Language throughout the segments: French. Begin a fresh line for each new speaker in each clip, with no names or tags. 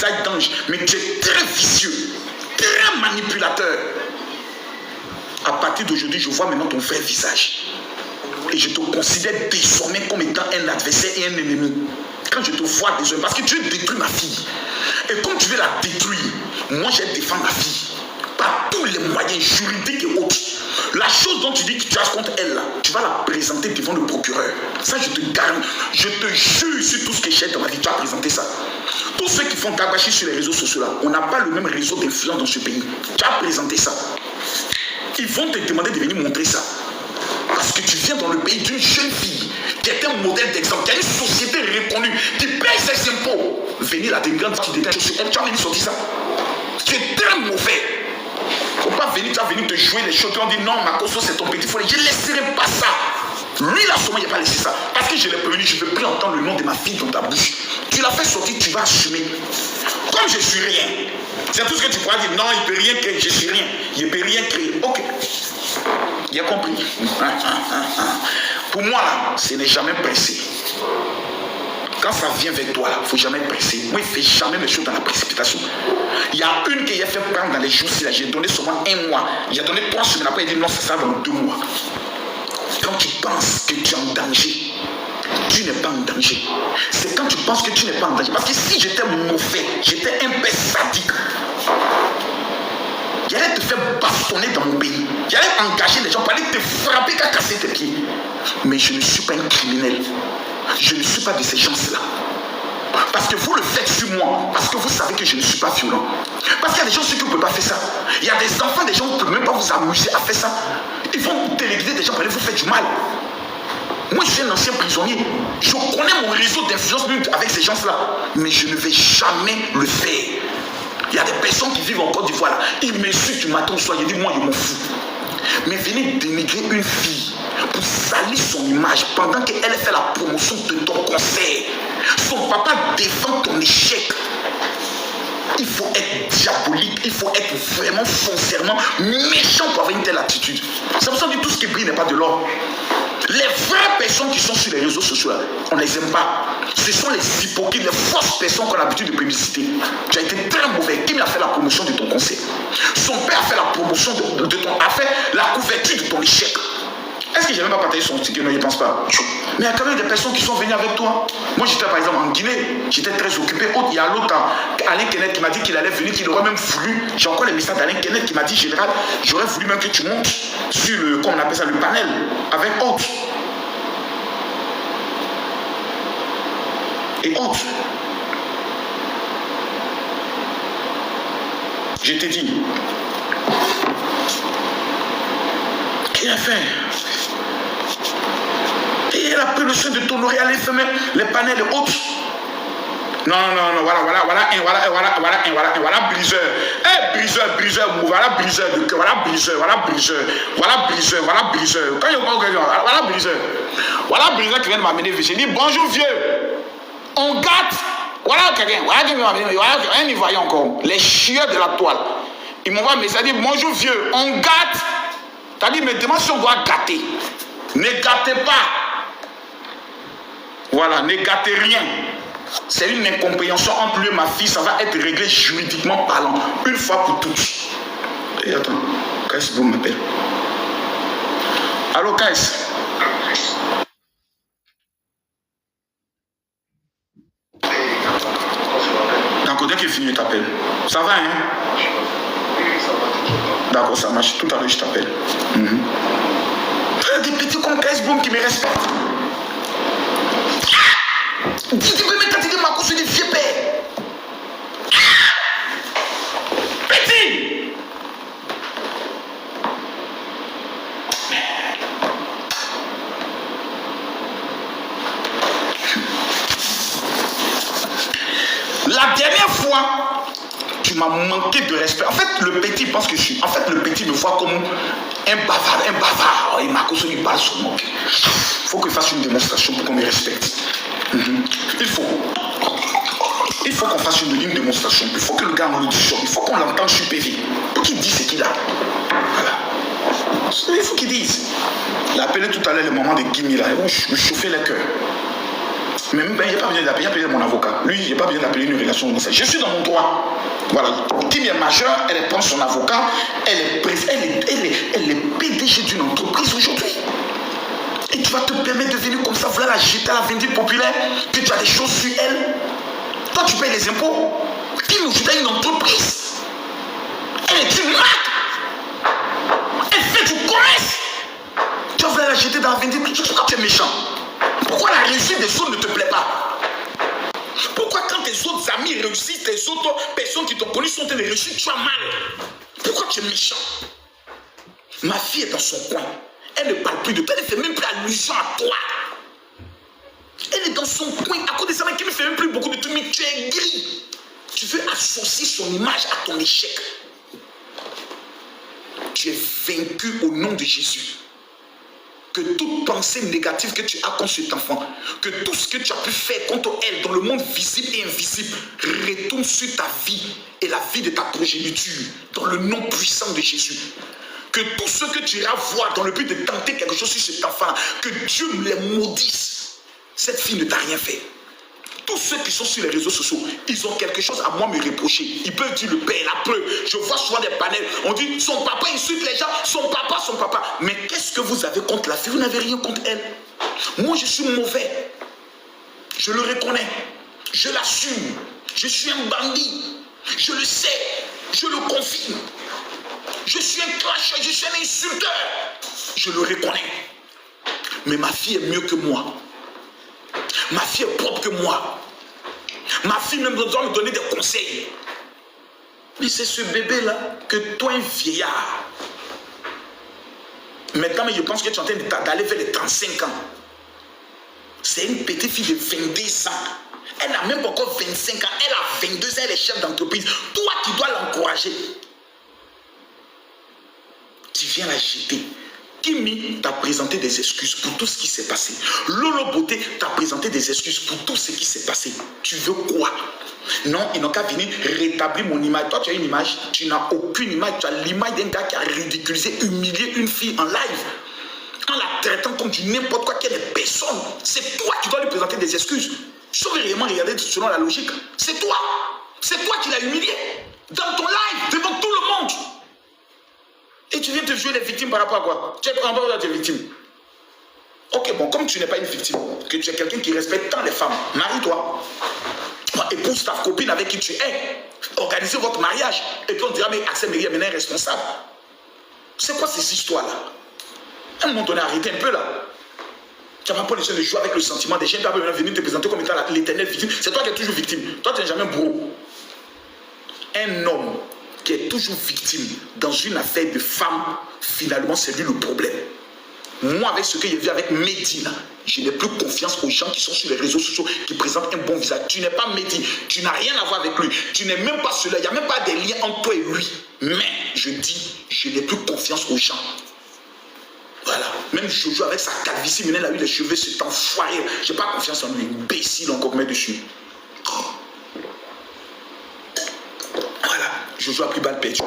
visage d'ange, mais tu es très vicieux, très manipulateur. À partir d'aujourd'hui, je vois maintenant ton vrai visage. Et je te considère désormais comme étant un adversaire et un ennemi. Quand je te vois désormais, parce que tu veux détruire ma fille. Et comme tu veux la détruire, moi je vais défendre ma fille. Par tous les moyens juridiques et autres. La chose dont tu dis que tu as contre elle là, tu vas la présenter devant le procureur. Ça je te garantis. Je te jure sur tout ce que j'ai dans ma vie, tu vas présenter ça. Tous ceux qui font gabachi sur les réseaux sociaux là, on n'a pas le même réseau d'influence dans ce pays. Tu vas présenter ça. Ils vont te demander de venir montrer ça. Parce que tu viens dans le pays d'une jeune fille qui est un modèle d'exemple, qui a une société reconnue, qui paye ses impôts. Venir là, des grandes filles, des choses sur elle, tu vas venir sortir ça. Tu es très mauvais. Faut pas venir, tu vas venir te jouer les choses. On dit non, Makosso, c'est ton petit frère. Je ne laisserai pas ça. Lui là, seulement, il n'a pas laissé ça. Parce que je l'ai prévenu, je ne veux plus entendre le nom de ma fille dans ta bouche. Tu l'as fait sortir, tu vas assumer. Comme je ne suis rien. C'est tout ce que tu pourras dire. Non, il ne peut rien créer. Je ne suis rien. Il ne peut rien créer. Ok. Il a compris. Pour moi, là, ce n'est jamais pressé. Quand ça vient vers toi, il ne faut jamais être pressé. Moi, il ne fait jamais les choses dans la précipitation. Il y a une qui a fait prendre dans les jours-ci. J'ai donné seulement 1 mois. Il a donné 3 semaines. Après, il dit non, ça sera dans 2 mois. Quand tu penses que tu es en danger, tu n'es pas en danger. C'est quand tu penses que tu n'es pas en danger. Parce que si j'étais mauvais, j'étais un peu sadique, j'allais te faire bastonner dans mon pays. J'allais engager les gens pour aller te frapper qu'à casser tes pieds. Mais je ne suis pas un criminel. Je ne suis pas de ces gens-là. Parce que vous le faites sur moi. Parce que vous savez que je ne suis pas violent. Parce qu'il y a des gens sur qui vous ne pouvez pas faire ça. Il y a des enfants, des gens, vous ne pouvez même pas vous amuser à faire ça. Ils vont téléguider des gens pour aller vous faire du mal. Moi, je suis un ancien prisonnier. Je connais mon réseau d'influence avec ces gens-là. Mais je ne vais jamais le faire. Il y a des personnes qui vivent en Côte d'Ivoire. Ils m'insultent du matin au soir. Ils disent, moi, je m'en fous. Mais venez dénigrer une fille pour salir son image pendant qu'elle fait la promotion de ton concert. Son papa défend ton échec. Il faut être diabolique, il faut être vraiment foncièrement méchant pour avoir une telle attitude. C'est pour ça que tout ce qui brille n'est pas de l'or. Les vraies personnes qui sont sur les réseaux sociaux, on ne les aime pas. Ce sont les hypocrites, les fausses personnes qu'on a l'habitude de publicité. Tu as été très mauvais. Qui a fait la promotion de ton concert? Son père a fait la promotion a fait la couverture de ton échec. Est-ce que j'ai même pas partagé son ticket? Non, je ne pense pas. Mais il y a quand même des personnes qui sont venues avec toi. Moi, j'étais par exemple en Guinée, j'étais très occupé. Il y a l'autre, Alain Kenneth, qui m'a dit qu'il allait venir, qu'il aurait même voulu. J'ai encore les messages d'Alain Kenneth qui m'a dit, général, j'aurais voulu même que tu montes sur le, comment on appelle ça, le panel, avec autres. Et autres. Je t'ai dit. Qu'il a fait? Et elle a pris le soin de t'honorer, aller faire même les panels et autres. Non, voilà, briseur. Eh, briseur, voilà, briseur de cœur, voilà, briseur. Quand il y a voilà, briseur qui vient de m'amener, j'ai dit, bonjour vieux, on gâte. Voilà quelqu'un, un Ivoirien encore, les chieurs de la toile. Ils m'envoient un message, dit, bonjour vieux, on gâte. T'as dit, mais demande si on doit gâter. Ne gâtez pas. Voilà, ne gâtez rien. C'est une incompréhension entre lui et ma fille. Ça va être réglé juridiquement parlant. Une fois pour toutes. Et attends, Kaïs, vous m'appelez. Allô, Kaïs. D'accord, dès qu'il est fini, je t'appelle. Ça va, hein? D'accord, ça marche. Tout à l'heure, je t'appelle. Des petits comme Kaïs Boum qui me respectent. Tu peux mettre ta ma cause de vieux père. Petit. La dernière fois, tu m'as manqué de respect. En fait, le petit pense que je suis. En fait, le petit me voit comme un bavard. Oh, il m'a causé, il parle sur moi. Il faut qu'il fasse une démonstration pour qu'on me respecte. Il faut qu'on fasse une démonstration. Il faut que le gars me le dise. Il faut qu'on l'entende sur PV. Pour qu'il dise ce qu'il a. Voilà. Il faut qu'il dise. Il a appelé tout à l'heure le moment de Gimi là. Ils vont me chauffer le cœur. Mais même, il n'y a pas besoin d'appeler mon avocat. Lui, il n'y a pas besoin d'appeler une relation comme ça. Je suis dans mon droit. Voilà. Kim est majeure, elle prend son avocat, elle est PDG d'une entreprise aujourd'hui. Et tu vas te permettre de venir comme ça, voilà la jeter à la vindicte populaire, que tu as des choses sur elle. Toi, tu payes les impôts. Kim aujourd'hui a une entreprise. Elle est une marque. Elle fait du commerce. Tu vas la jeter dans la vindicte. Pourquoi tu es méchant? Pourquoi la réussite des autres ne te plaît pas? Pourquoi quand tes autres amis réussissent, tes autres personnes qui t'ont connu sont en train de réussir, tu as mal? Pourquoi tu es méchant? Ma fille est dans son coin. Elle ne parle plus de toi. Elle ne fait même plus allusion à toi. Elle est dans son coin. À cause de ça, qui ne fait même plus beaucoup de trucs, mais tu es gris. Tu veux associer son image à ton échec. Tu es vaincu au nom de Jésus. Que toute pensée négative que tu as contre cet enfant, que tout ce que tu as pu faire contre elle dans le monde visible et invisible, retourne sur ta vie et la vie de ta progéniture, dans le nom puissant de Jésus. Que tout ce que tu iras voir dans le but de tenter quelque chose sur cet enfant, que Dieu les maudisse. Cette fille ne t'a rien fait. Tous ceux qui sont sur les réseaux sociaux, ils ont quelque chose à moi me reprocher. Ils peuvent dire le père, la preuve. Je vois souvent des panels. On dit son papa insulte les gens, son papa, son papa. Mais qu'est-ce que vous avez contre la fille? Vous n'avez rien contre elle. Moi, je suis mauvais. Je le reconnais. Je l'assume. Je suis un bandit. Je le sais. Je le confirme. Je suis un cracheur. Je suis un insulteur. Je le reconnais. Mais ma fille est mieux que moi. Ma fille est propre que moi. Ma fille même doit me donner des conseils. Mais c'est ce bébé-là que toi, un vieillard. Maintenant, je pense que tu es en train d'aller vers les 35 ans. C'est une petite fille de 22 ans. Elle n'a même pas encore 25 ans. Elle a 22 ans, elle est chef d'entreprise. Toi, tu dois l'encourager. Tu viens la jeter. Kimi t'a présenté des excuses pour tout ce qui s'est passé. Lolo Beauté t'a présenté des excuses pour tout ce qui s'est passé. Tu veux quoi? Non, ils n'ont qu'à venir rétablir mon image. Toi, tu as une image, tu n'as aucune image. Tu as l'image d'un gars qui a ridiculisé, humilié une fille en live. En la traitant comme du n'importe quoi, qu'elle est personne. C'est toi qui dois lui présenter des excuses. Sauf réellement regarder selon la logique. C'est toi. C'est toi qui l'as humilié. Dans ton live, devant tout le monde. Et tu viens te jouer les victimes par rapport à quoi? Tu es en bas de tes victimes. Ok, bon, comme tu n'es pas une victime, que tu es quelqu'un qui respecte tant les femmes, marie-toi. Épouse ta copine avec qui tu es. Organisez votre mariage. Et puis on dira, mais Axel Méry est maintenant responsable. C'est quoi ces histoires-là? À un moment donné, arrêtez un peu là. Tu n'as pas les gens de jouer avec le sentiment des gens qui peuvent venir te présenter comme étant l'éternelle victime. C'est toi qui es toujours victime. Toi, tu n'es jamais bourreau. Un homme qui est toujours victime dans une affaire de femme, finalement, c'est lui le problème. Moi, avec ce que j'ai vu avec Mehdi, je n'ai plus confiance aux gens qui sont sur les réseaux sociaux, qui présentent un bon visage. Tu n'es pas Mehdi, tu n'as rien à voir avec lui. Tu n'es même pas cela, il n'y a même pas des liens entre toi et lui. Mais, je dis, je n'ai plus confiance aux gens. Voilà. Même Jojo avec sa calvitie, il a eu les cheveux, c'est enfoiré. Je n'ai pas confiance en lui. Imbécile encore, met dessus. Voilà. Jojo a pris balle perdue.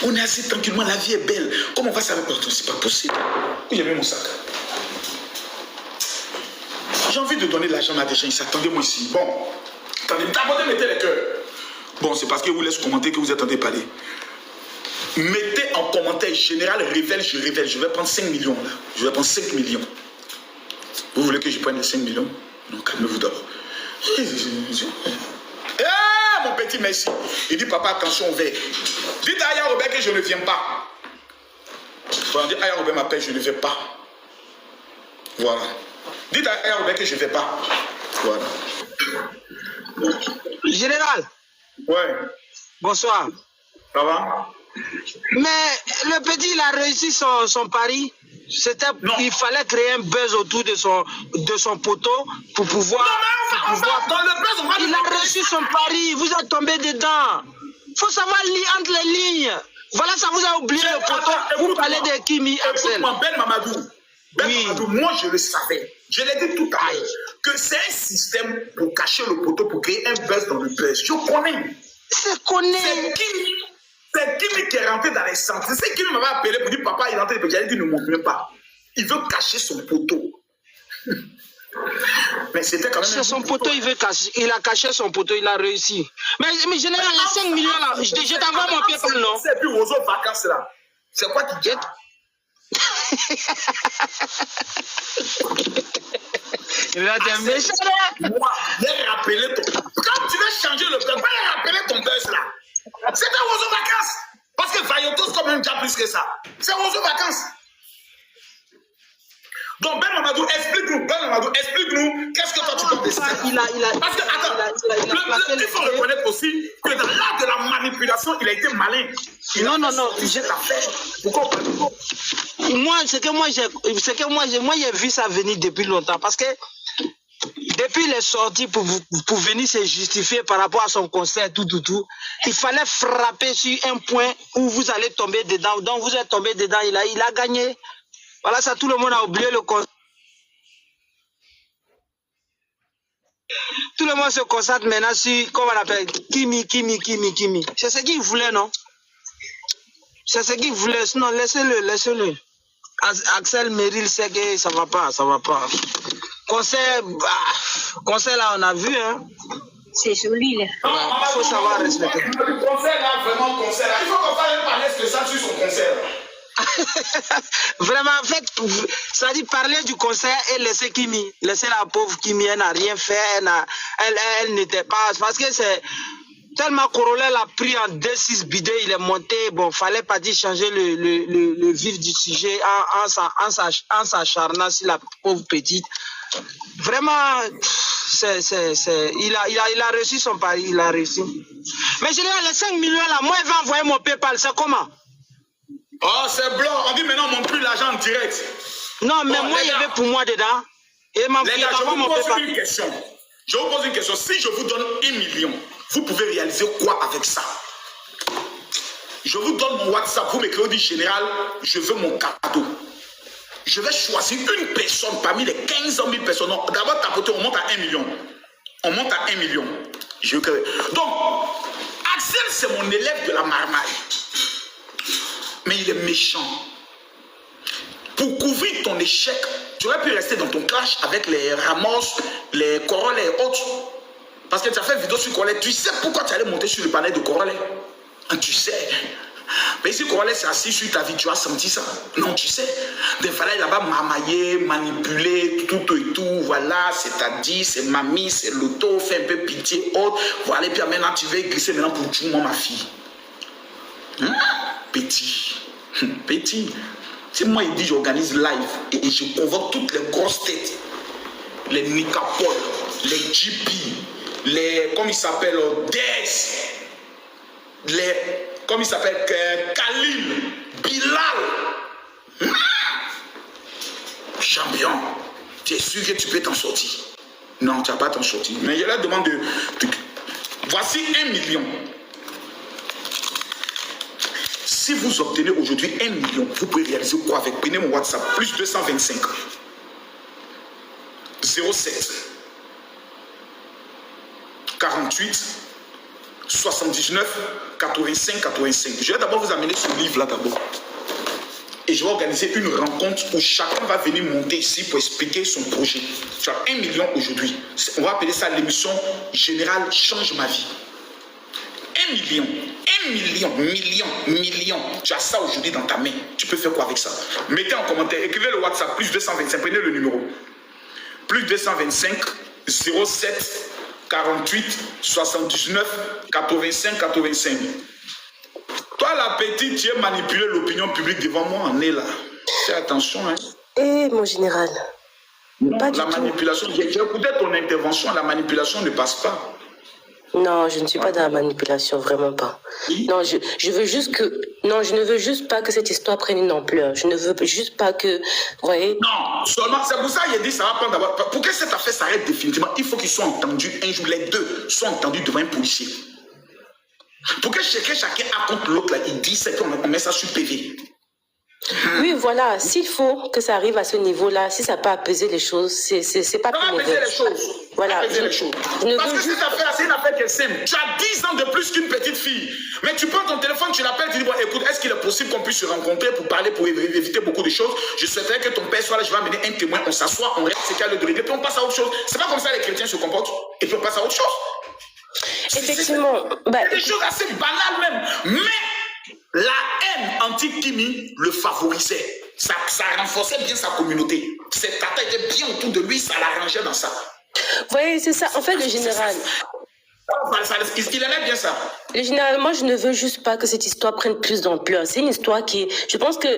On est assis tranquillement, la vie est belle. Comment on va savoir? C'est pas possible. Où il y a mis mon sac? J'ai envie de donner de l'argent à des gens. Ils s'attendent moi ici. Bon. Attendez, d'abord mettez les cœurs. Bon, c'est parce que vous laissez commenter que vous attendez parler. Mettez en commentaire général, révèle, je révèle. Je vais prendre 5 millions là. Je vais prendre 5 millions. Vous voulez que je prenne les 5 millions? Non, calmez-vous d'abord. Mon petit merci. Il dit, papa, attention au verre. Dites à Aya Robert que je ne viens pas. Voilà, dites à Aya Robert m'appelle, je ne vais pas. Voilà. Dites à Aya Robert que je ne vais pas. Voilà.
Général.
Ouais.
Bonsoir.
Ça va?
Mais le petit, il a réussi son pari. Il fallait créer un buzz autour de son poteau pour pouvoir...
Dans le buzz,
il a reçu son pari, vous êtes tombé dedans. Il faut savoir lire entre les lignes. Voilà, ça vous a oublié le poteau. Vous parlez de Kimi Axel.
Ben Mamadou. Mamadou, moi je le savais. Je l'ai dit tout à l'heure. Que c'est un système pour cacher le poteau, pour créer un buzz dans le buzz. Je connais.
C'est connais.
C'est Kimi qui est rentré dans les centres. C'est Kimi m'avait appelé pour dire papa, il est rentré. J'allais dire ne montre même pas. Il veut cacher son poteau. Mais c'était quand même...
C'est son poteau, il a caché son poteau, il a réussi. Mais général, les 5 millions là, je t'envoie mon PayPal, non?
Et puis aux autres vacances là, c'est quoi qui dit?
Là, t'es méchant.
Moi, j'ai rappelé ton... Quand tu veux changer le peuple, va rappeler ton buzz là. C'était aux autres vacances. Parce que Vaillotos quand même déjà plus que ça. C'est aux autres vacances. Donc Ben Mamadou, explique-nous, qu'est-ce que toi tu penses de ça? Parce que, attends, il faut reconnaître aussi que dans l'art de la manipulation, il a été malin.
Non.
Pourquoi?
Moi, c'est que moi j'ai vu ça venir depuis longtemps. Parce que depuis les sorties pour venir se justifier par rapport à son concert, tout, il fallait frapper sur un point où vous allez tomber dedans. Donc vous êtes tombé dedans, il a gagné. Voilà, ça, tout le monde a oublié le concert. Tout le monde se concentre maintenant sur, comment on appelle, Kimi. C'est ce qu'il voulait, non? C'est ce qu'il voulait, sinon laissez-le. Axel Merrill sait que ça va pas. Concert là, on a vu, hein.
C'est joli, là.
Ouais, il faut savoir respecter.
Le concert là, vraiment concert là. Il faut qu'on fasse un panel spécial sur son concert.
Vraiment, en fait, ça dit parler du concert et laisser Kimi. Laisser la pauvre Kimi, elle n'a rien fait, elle n'était pas. Parce que c'est tellement Corolla l'a pris en 2-6 bidets, il est monté. Bon, fallait pas dire changer le vif du sujet en s'acharnant sur la pauvre petite. Vraiment, il a réussi son pari, il a réussi. Mais je dis, les 5 millions là, moi, il va envoyer mon PayPal, c'est comment?
Oh, c'est blanc. On dit maintenant, on ne monte plus l'argent en direct.
Non, mais moi, il y avait pour moi dedans. Et
les gars, je vous pose une question. Si je vous donne 1 million, vous pouvez réaliser quoi avec ça? Je vous donne mon WhatsApp. Vous m'écrivez, dit général, je veux mon cadeau. Je vais choisir une personne parmi les 15 000 personnes. D'abord, tapoter, on monte à 1 million. Donc, Axel, c'est mon élève de la marmaille. Mais il est méchant. Pour couvrir ton échec, tu aurais pu rester dans ton clash avec les Ramos, les Corolla et autres. Parce que tu as fait une vidéo sur Corolla. Tu sais pourquoi tu allais monter sur le panel de Corolla? Tu sais. Mais si Corolla s'est assis sur ta vie, tu as senti ça? Non, tu sais. Des fois, là-bas, mamailler, manipuler, tout et tout. Voilà, c'est-à-dire, c'est mamie, c'est l'auto, fais un peu pitié, autre. Voilà, et puis maintenant, tu veux glisser maintenant pour tout le monde, ma fille. Petit. C'est moi, il dit, j'organise live et je convoque toutes les grosses têtes. Les Nicapol, les GP, les, comme il s'appelle, Des, les, comme il s'appelle, Khalil, Bilal. Champion, tu es sûr que tu peux t'en sortir? Non, tu n'as pas t'en sortir. Mais je leur demande de... Voici 1 million. Si vous obtenez aujourd'hui 1 million, vous pouvez réaliser quoi avec? Prenez mon WhatsApp, plus 225 07 48 79 85 85. Je vais d'abord vous amener ce livre là d'abord. Et je vais organiser une rencontre où chacun va venir monter ici pour expliquer son projet. Tu as 1 million aujourd'hui. On va appeler ça l'émission Générale Change ma vie. 1 million. Million. Tu as ça aujourd'hui dans ta main. Tu peux faire quoi avec ça? Mettez en commentaire, écrivez le WhatsApp, plus 225, prenez le numéro. Plus 225 07 48 79 85 85. Toi, la petite, tu as manipulé l'opinion publique devant moi, on est là. Fais attention, hein.
Eh, mon général. Pas du
la manipulation, j'ai écouté ton intervention, la manipulation ne passe pas.
Non, je ne suis pas dans la manipulation, vraiment pas. Non, je veux juste que... Non, je ne veux juste pas que cette histoire prenne une ampleur. Je ne veux juste pas que... Vous voyez?
Non, seulement, c'est pour ça qu'il a dit ça va prendre d'abord... Pour que cette affaire s'arrête définitivement, il faut qu'ils soient entendus un jour, les deux soient entendus devant un policier. Pour que chacun raconte l'autre, là, il dit c'est qu'on met ça sur PV.
Oui, voilà. S'il faut que ça arrive à ce niveau-là, si ça peut apaiser les choses, c'est pas
ça va apaiser les choses.
Voilà.
apaiser les choses. Parce que cette affaire, c'est une affaire qui est simple. Tu as 10 ans de plus qu'une petite fille. Mais tu prends ton téléphone, tu l'appelles, tu dis, bon, écoute, est-ce qu'il est possible qu'on puisse se rencontrer pour parler, pour éviter beaucoup de choses? Je souhaiterais que ton père soit là, je vais amener un témoin, on s'assoit, on règle ce qu'il y a de régler, puis on passe à autre chose. C'est pas comme ça que les chrétiens se comportent. Et puis on passe à autre chose.
Effectivement.
C'est des choses assez banales même. Mais la haine anti-Kimi le favorisait. Ça renforçait bien sa communauté. Cette tata était bien autour de lui, ça l'arrangeait dans ça.
Vous voyez, c'est ça. En fait, le général...
Il aimait bien ça.
Le général, moi, je ne veux juste pas que cette histoire prenne plus d'ampleur. C'est une histoire qui... Je pense que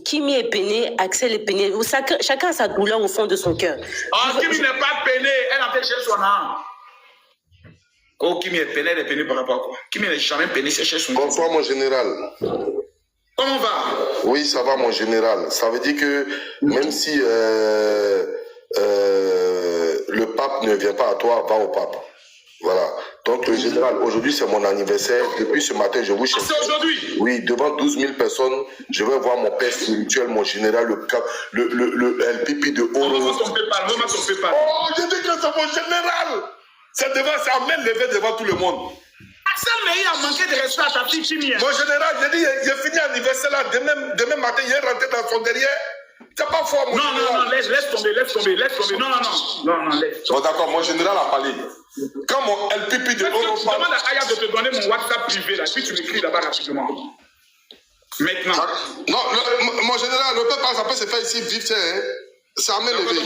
Kimi est peiné, Axel est peiné. Chacun a sa douleur au fond de son cœur.
Oh, Kimi n'est pas peiné. Elle a fait chez son âme. Oh, Kimi est peiné, elle est peinée par rapport à quoi? Kimi n'est jamais peiné, c'est chez son âme.
Bonsoir, mon général.
Comment va?
Oui, ça va, mon général. Ça veut dire que même si le pape ne vient pas à toi, va au pape. Voilà. Donc, le général, aujourd'hui, c'est mon anniversaire. Depuis ce matin, je vous cherche.
Ah, c'est aujourd'hui?
Oui, devant 12 000 personnes, je vais voir mon père spirituel, mon général, le LPP de Oro.
Maman, ton PayPal, maman, ton PayPal.
Oh, je dis que c'est mon général. C'est à main levée devant tout le monde.
Axel Meï a manqué de respect à ta fille Kimi.
Mon général, j'ai dit, j'ai fini l'anniversaire là, demain matin, il est rentré dans son derrière. C'est pas fort, mon général.
Non, laisse tomber. Non, laisse.
Bon, d'accord, mon général a parlé. Quand mon LPP de Oro
parle... Demande à Aya de te donner mon WhatsApp privé là, puis tu m'écris là-bas rapidement. Maintenant.
Non, mon général, le PayPal, ça peut se faire ici vite fait. Hein. C'est à main levée.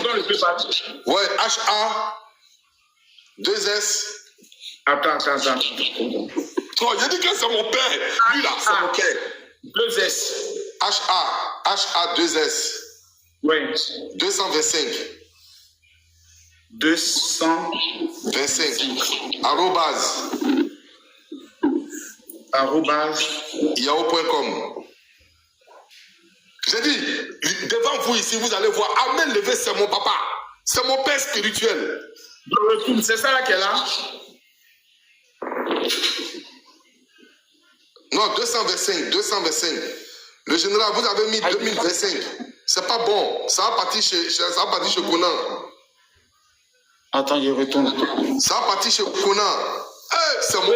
Ouais, HA, 2S.
Attends.
Oh, j'ai dit que c'est mon père. Lui là, c'est mon père.
2S.
HA, 2S.
Oui.
225.
225.
Arrobase. Yahoo.com. J'ai dit, devant vous ici, vous allez voir, Amen levé, c'est mon papa. C'est mon père spirituel.
C'est ça là qu'elle a?
Non, 225. Le général, vous avez mis 2025. C'est pas bon. Ça va partir chez Conan.
Attends, je retourne.
Ça va partir chez Conan. Hey, c'est mon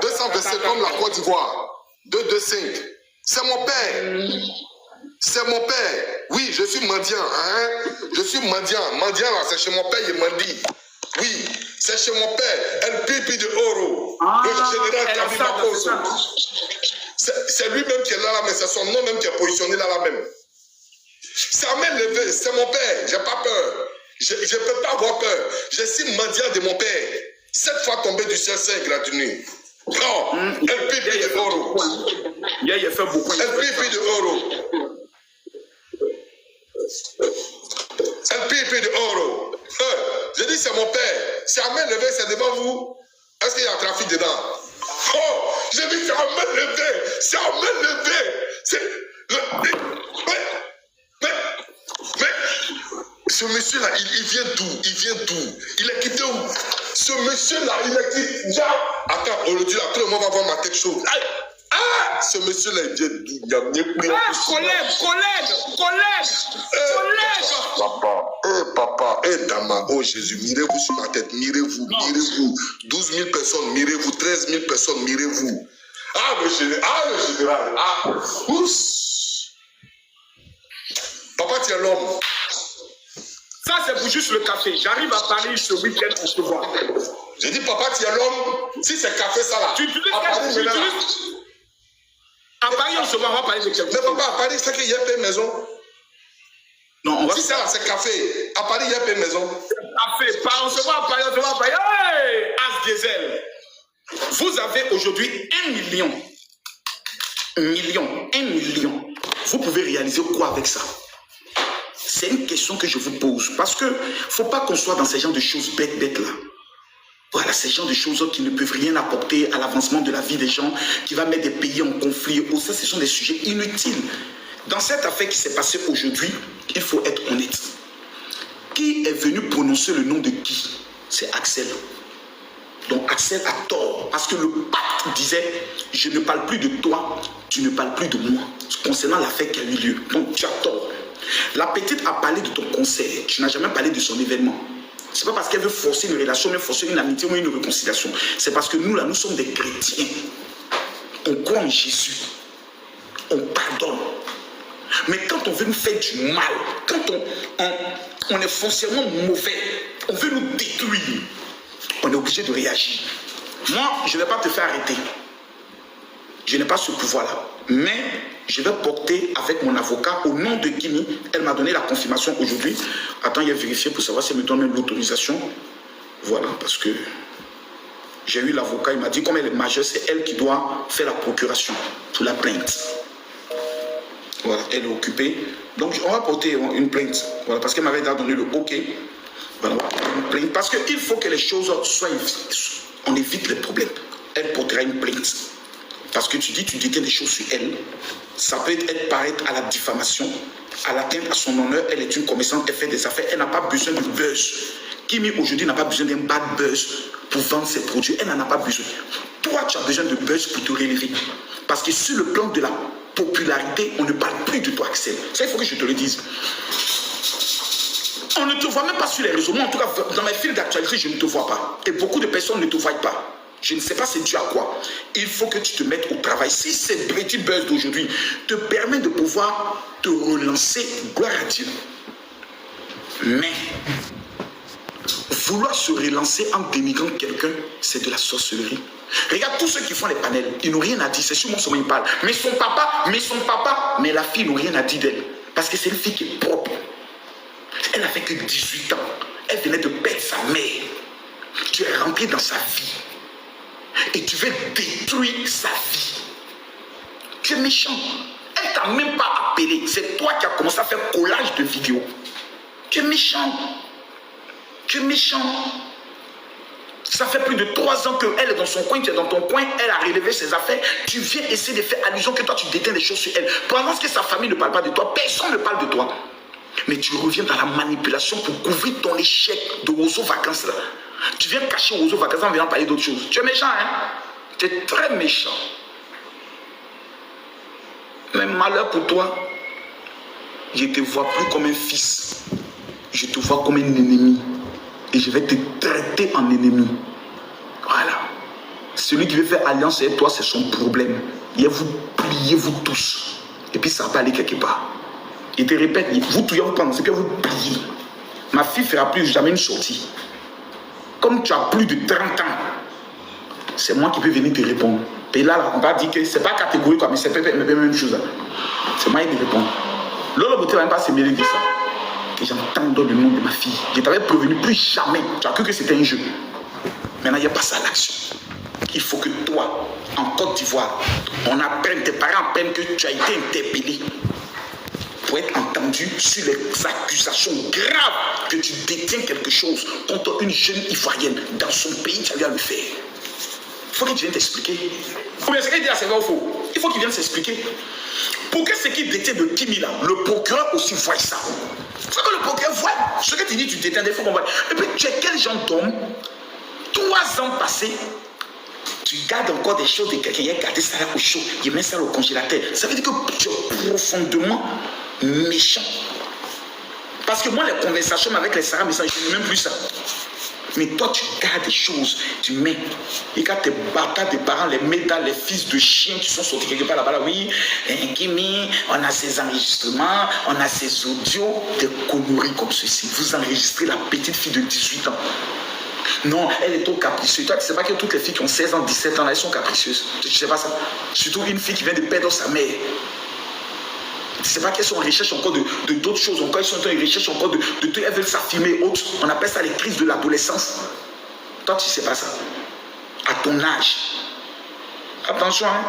225 comme la Côte d'Ivoire. 225. C'est mon père. C'est mon père. Oui, je suis mendiant. Hein? Je suis mendiant. Mendiant là, c'est chez mon père, il mendie. Oui, c'est chez mon père. LPP de Oro. Le général Kabi Makoso. C'est lui-même qui est là, mais c'est son nom même qui est positionné là même. C'est à main levée, c'est mon père. J'ai pas peur. Je ne peux pas avoir peur. Je suis mendiant de mon père. 7 fois tombé du ciel, c'est gratuit. Oh, LPP de Oro.
Il a fait beaucoup.
LPP de Oro. LPP de Oro. Je dis c'est mon père. C'est à main levée, c'est devant vous. Est-ce qu'il y a un trafic dedans? Oh, j'ai dit c'est à main levée. C'est à main levée. Mais ce monsieur-là, il vient d'où? Il est quitté où? Ce monsieur-là, il est quitté. Attends, aujourd'hui, là, tout le monde va voir ma tête chaude. Ce monsieur-là, il vient d'où? Il y a mieux pris. Collègue. Papa, Dama, oh Jésus, mirez-vous sur ma tête, mirez-vous. 12 000 personnes, mirez-vous. 13 000 personnes, mirez-vous. Le général. Papa, tu es l'homme.
Ça, c'est pour juste le café. J'arrive à Paris ce week-end, on se voit.
J'ai dit, papa, tu es l'homme. Si c'est café, ça là.
À Paris, on se voit, on va parler de quelque chose.
Mais papa, à Paris, c'est qu'il y a pas une maison.
Non, on va.
Si ça là, c'est café. À Paris, il y a pas une maison.
Café, on se voit à Paris, on se voit à Paris. Hey, As Diesel. Vous avez aujourd'hui 1 million. Vous pouvez réaliser quoi avec ça? C'est une question que je vous pose. Parce que faut pas qu'on soit dans ces genres de choses bêtes là. Voilà, ces genres de choses qui ne peuvent rien apporter à l'avancement de la vie des gens, qui va mettre des pays en conflit. Ça, ce sont des sujets inutiles. Dans cette affaire qui s'est passée aujourd'hui, il faut être honnête. Qui est venu prononcer le nom de qui? C'est Axel. Donc Axel a tort. Parce que le pacte disait, je ne parle plus de toi, tu ne parles plus de moi. Concernant l'affaire qui a eu lieu. Donc tu as tort. La petite a parlé de ton concert. Tu n'as jamais parlé de son événement. Ce n'est pas parce qu'elle veut forcer une relation, mais forcer une amitié ou une réconciliation. C'est parce que nous, là, nous sommes des chrétiens. On croit en Jésus. On pardonne. Mais quand on veut nous faire du mal, quand on est foncièrement mauvais, on veut nous détruire, on est obligé de réagir. Moi, je ne vais pas te faire arrêter. Je n'ai pas ce pouvoir-là. Mais je vais porter avec mon avocat au nom de Kimi. Elle m'a donné la confirmation aujourd'hui. Attends, il y a vérifié pour savoir si elle me donne l'autorisation. Voilà, parce que j'ai eu l'avocat. Il m'a dit, comme elle est majeure, c'est elle qui doit faire la procuration pour la plainte. Voilà, elle est occupée. Donc, on va porter une plainte. Voilà, parce qu'elle m'avait donné le OK. Voilà, on va porter une plainte. Parce qu'il faut que les choses soient évitées. On évite les problèmes. Elle portera une plainte. Parce que tu dis, tu détiens des choses sur elle. Ça peut être paraître à la diffamation, à l'atteinte à son honneur. Elle est une commerçante, elle fait des affaires. Elle n'a pas besoin de buzz. Kimi aujourd'hui n'a pas besoin d'un bad buzz pour vendre ses produits. Elle n'en a pas besoin. Toi, tu as besoin de buzz pour te relever. Parce que sur le plan de la popularité, on ne parle plus de toi, Axel. Ça, il faut que je te le dise. On ne te voit même pas sur les réseaux. Moi, en tout cas, dans mes fils d'actualité, je ne te vois pas. Et beaucoup de personnes ne te voient pas. Je ne sais pas c'est dû à quoi. Il faut que tu te mettes au travail. Si ces petits buzz d'aujourd'hui te permet de pouvoir te relancer, gloire à Dieu. Mais vouloir se relancer en dénigrant quelqu'un, c'est de la sorcellerie. Regarde tous ceux qui font les panels, ils n'ont rien à dire. C'est sûrement comment ils parlent. Mais son papa, mais la fille n'a rien à dire d'elle. Parce que c'est une fille qui est propre. Elle n'avait que 18 ans. Elle venait de perdre sa mère. Tu es rentré dans sa vie. Et tu veux détruire sa vie. Tu es méchant. Elle ne t'a même pas appelé. C'est toi qui as commencé à faire collage de vidéos. Tu es méchant. Tu es méchant. Ça fait plus de 3 ans qu'elle est dans son coin, tu es dans ton coin, elle a relevé ses affaires. Tu viens essayer de faire allusion que toi tu détiens des choses sur elle. Pendant que sa famille ne parle pas de toi, personne ne parle de toi. Mais tu reviens dans la manipulation pour couvrir ton échec de Ozo Vacances là. Tu viens cacher Ozo Vacances en venant parler d'autres choses. Tu es méchant, hein? Tu es très méchant. Mais malheur pour toi, je ne te vois plus comme un fils. Je te vois comme un ennemi. Et je vais te traiter en ennemi. Voilà. Celui qui veut faire alliance avec toi, c'est son problème. Et vous pliez-vous tous. Et puis ça va aller quelque part. Il te répète, vous tous, vous pensez que vous pliez. Ma fille ne fera plus jamais une sortie. Comme tu as plus de 30 ans, c'est moi qui peux venir te répondre. Et là, on va dire que ce n'est pas catégorique, mais c'est la même chose. C'est moi qui te réponds. L'autre beauté ne va même pas se mêler de ça. Que j'entende le nom de ma fille. Je t'avais prévenu plus jamais. Tu as cru que c'était un jeu. Maintenant, il n'y a pas ça à l'action. Il faut que toi, en Côte d'Ivoire, on apprenne, tes parents apprennent que tu as été interpellé pour être entendu sur les accusations graves que tu détiens quelque chose contre une jeune Ivoirienne. Dans son pays, tu as eu à le faire. Il faut que tu viennes t'expliquer. Ou bien ce qu'il dit, c'est vrai ou faux? Il faut qu'il vienne s'expliquer. Pour que ce qu'il détient de Kimi là, le procureur aussi voit ça. Il faut que le procureur voit ce que tu dis, tu détiens des faux combats. Et puis tu es quel genre d'homme? 3 ans passés, tu gardes encore des choses de quelqu'un qui a gardé ça là au chaud, il met ça au congélateur. Ça veut dire que tu es profondément méchant. Parce que moi, les conversations avec les Sarah Message, je n'ai même plus ça. Mais toi, tu gardes des choses, tu mets. Et quand tes bâtards des parents les mettent dans les fils de chiens qui sont sortis quelque part là-bas, là, oui, Kimi, on a ces enregistrements, on a ces audios, des conneries comme ceci. Vous enregistrez la petite fille de 18 ans. Non, elle est trop capricieuse. Toi, tu ne sais pas que toutes les filles qui ont 16 ans, 17 ans, elles sont capricieuses. Tu ne sais pas ça. Surtout une fille qui vient de perdre sa mère. Tu ne sais pas qu'elles sont en recherche encore de d'autres choses. Encore, elles sont en recherche encore de elles veulent s'affirmer autres. On appelle ça les crises de l'adolescence. Toi, tu ne sais pas ça. À ton âge. Attention, hein.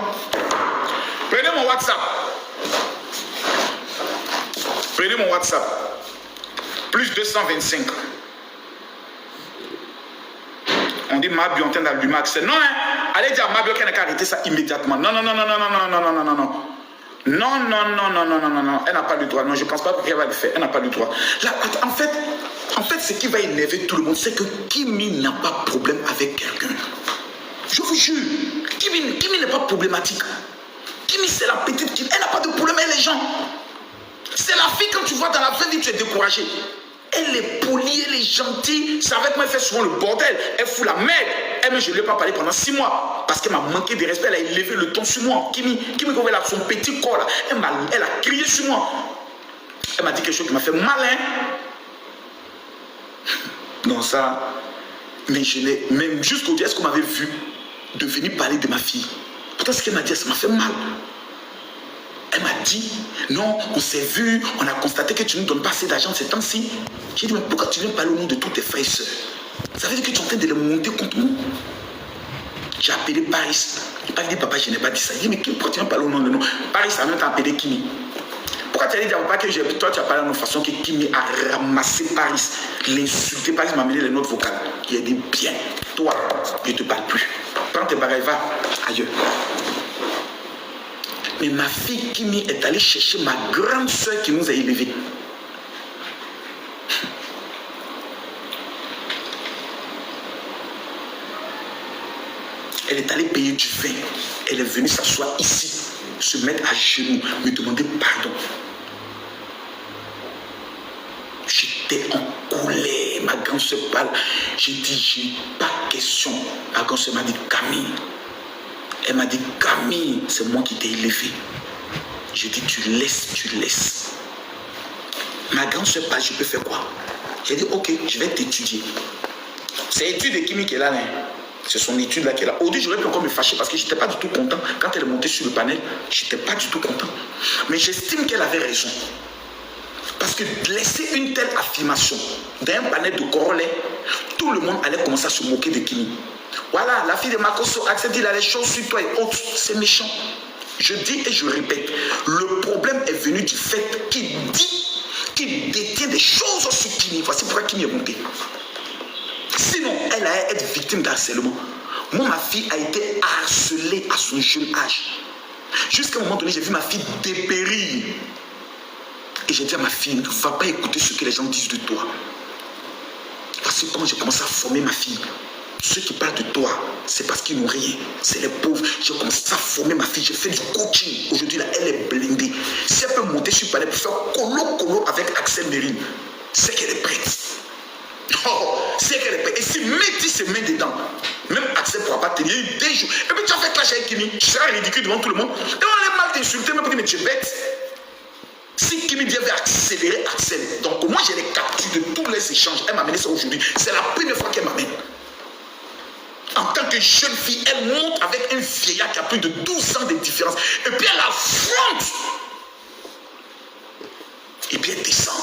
Prenez mon WhatsApp. Prenez mon WhatsApp. Plus 225. On dit ma bio en train d'allumer accès. Non, hein. Allez dire à ma bio qu'elle n'a qu'à arrêter ça immédiatement. Non. Non. Elle n'a pas le droit. Non, je ne pense pas qu'elle va le faire. Elle n'a pas le droit. Là, en fait, ce qui va énerver tout le monde, c'est que Kimi n'a pas de problème avec quelqu'un. Je vous jure, Kimi n'est pas problématique. Kimi, c'est la petite Kimi. Elle n'a pas de problème avec les gens. C'est la fille, quand tu vois dans la vraie vie, tu es découragé. Elle est polie, elle est gentille. C'est avec moi, elle fait souvent le bordel. Elle fout la merde. Elle, je ne lui ai pas parlé pendant 6 mois. Parce qu'elle m'a manqué de respect. Elle a élevé le ton sur moi. Kimi là, son petit corps là. Elle a crié sur moi. Elle m'a dit quelque chose qui m'a fait mal. Hein? Non, ça. Mais je n'ai. Même jusqu'au jour, est-ce qu'on m'avait vu de venir parler de ma fille? Pourtant, ce qu'elle m'a dit, ça m'a fait mal. Elle m'a dit, non, on s'est vu, on a constaté que tu ne nous donnes pas assez d'argent ces temps-ci. J'ai dit, mais pourquoi tu viens parler au nom de tous tes frères et soeurs? Ça veut dire que tu es en train de les monter contre nous. J'ai appelé Paris. Il m'a dit, papa, je n'ai pas dit ça. J'ai dit, mais pourquoi tu viens parler au nom de nous? Paris a même appelé Kimi. Pourquoi tu as dit à papa que toi, tu as parlé de notre façon que Kimi a ramassé Paris, l'insulté? Paris m'a amené les notes vocales. Il a dit, bien, toi, je ne te parle plus. Prends tes bagages, va ailleurs. Mais ma fille Kimi est allée chercher ma grande soeur qui nous a élevés. Elle est allée payer du vin. Elle est venue s'asseoir ici, se mettre à genoux, me demander pardon. J'étais en colère. Ma grande soeur parle. J'ai dit, j'ai pas question. Ma grande soeur m'a dit, Camille. Elle m'a dit, Camille, c'est moi qui t'ai élevé. J'ai dit, tu laisses. Ma grande soeur parle, je peux faire quoi? J'ai dit, ok, je vais t'étudier. C'est l'étude de Kimi qui est là. Hein. C'est son étude là qui est là. Aujourd'hui, j'aurais pu encore me fâcher parce que je n'étais pas du tout content. Quand elle est montée sur le panel, je n'étais pas du tout content. Mais j'estime qu'elle avait raison. Parce que laisser une telle affirmation dans un panel de Corolais, tout le monde allait commencer à se moquer de Kimi. Voilà, la fille de Makosso accepte, il a les choses sur toi et autres. C'est méchant. Je dis et je répète, le problème est venu du fait qu'il dit qu'il détient des choses sur Kimi. Voici pourquoi Kimi est monté. Sinon, elle allait être victime d'harcèlement. Moi, ma fille a été harcelée à son jeune âge. Jusqu'à un moment donné, j'ai vu ma fille dépérir. Et j'ai dit à ma fille, ne va pas écouter ce que les gens disent de toi. Parce que quand j'ai commencé à former ma fille, ceux qui parlent de toi, c'est parce qu'ils n'ont rien. C'est les pauvres. J'ai commencé à former ma fille. J'ai fait du coaching. Aujourd'hui, là, elle est blindée. Si elle peut monter sur le palais pour faire colo avec Axel Mérine, c'est qu'elle est prête. Oh, c'est qu'elle est prête. Et si Métis se met dedans, même Axel ne pourra pas tenir des jours. Et puis tu as fait clash avec Kimi. Tu seras ridicule devant tout le monde. Et on allait mal t'insulter, même pour dire, mais tu es bête. Si Kimi devait accélérer Axel, donc moi j'ai les captures de tous les échanges. Elle m'a amené ça aujourd'hui. C'est la première fois qu'elle m'amène. En tant que jeune fille, elle monte avec un vieillard qui a plus de 12 ans de différence. Et puis elle affronte. Et puis elle descend.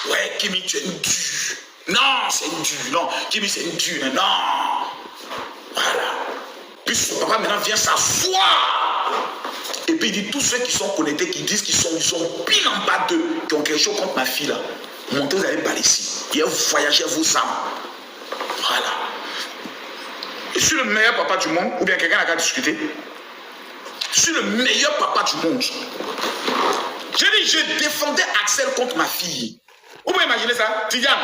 Ouais, Kimi, tu es une dure. Non, c'est une dure. Non, Kimi, c'est une dure. Non. Voilà. Puis son papa maintenant vient s'asseoir. Et puis il dit, tous ceux qui sont connectés, qui disent qu'ils sont pile en bas d'eux, qui ont quelque chose contre ma fille là, montez, vous allez par ici. Et voyagez vos âmes. Voilà. Je suis le meilleur papa du monde, ou bien quelqu'un n'a qu'à discuter. Je suis le meilleur papa du monde. J'ai dit, je défendais Axel contre ma fille. Vous pouvez imaginer ça? Tidiane.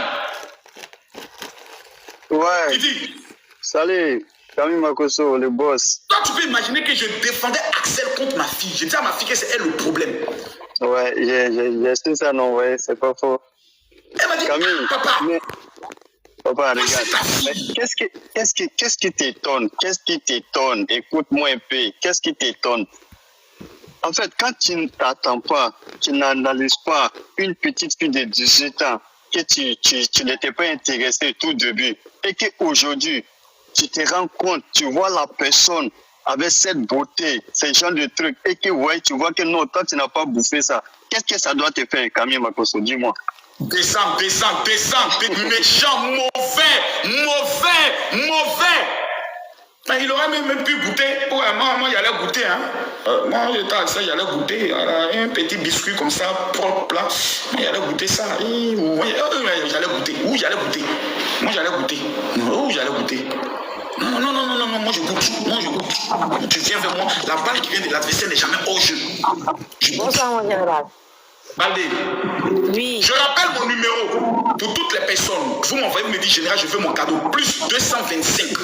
Ouais.
Titi.
Salut, Camille Makosso, le boss.
Toi, tu peux imaginer que je défendais Axel contre ma fille. Je dis à ma fille que c'est elle le problème.
Ouais, j'ai su ça, non, ouais, c'est pas faux.
Elle m'a dit,
Camille,
papa.
Papa,
moi,
regarde.
c'est ta fille.
Qu'est-ce qui t'étonne? Qu'est-ce qui t'étonne? Écoute-moi un peu. Qu'est-ce qui t'étonne? En fait, quand tu ne t'attends pas, tu n'analyses pas une petite fille de 18 ans, que tu n'étais pas intéressé tout début, et qu'aujourd'hui, tu te rends compte, tu vois la personne avec cette beauté, ce genre de trucs, et que ouais, tu vois que non, toi, tu n'as pas bouffé ça. Qu'est-ce que ça doit te faire, Camille Makosso? Dis-moi.
Descends, t'es méchant, mauvais. Mais il aurait même pu goûter. Ouais, moi, il allait goûter. Hein. Moi, j'étais à ça, il allait goûter. Un petit biscuit comme ça, propre, plat. Moi, il allait goûter ça. J'allais goûter. Où j'allais goûter? Moi, j'allais goûter. Où j'allais goûter? Non, moi je goûte. Tu viens vers moi. La balle qui vient de l'adversaire n'est jamais hors jeu.
Bonsoir, mon général.
Baldé,
Oui.
je rappelle mon numéro pour toutes les personnes. Vous m'envoyez, vous me dites, général, je veux mon cadeau. Plus 225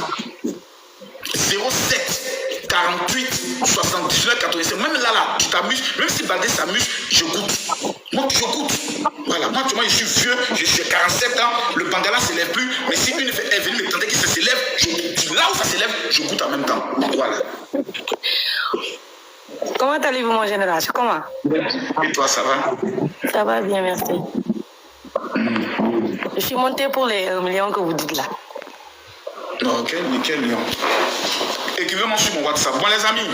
07 48 79 85. Même là, tu t'amuses. Même si Baldé s'amuse, je goûte. Moi, je goûte. Voilà, moi, je suis vieux, je suis 47 ans, le bangala ne s'élève plus, mais si une est venue me tenter qu'il se s'élève, là où ça s'élève, je goûte en même temps. Voilà.
Comment allez-vous, mon général? Comment?
Et toi, ça va?
Ça va bien, merci. Je suis monté pour les millions que vous dites là.
Ok, nickel, Lyon. Écrivez-moi sur mon WhatsApp. Bon, les amis,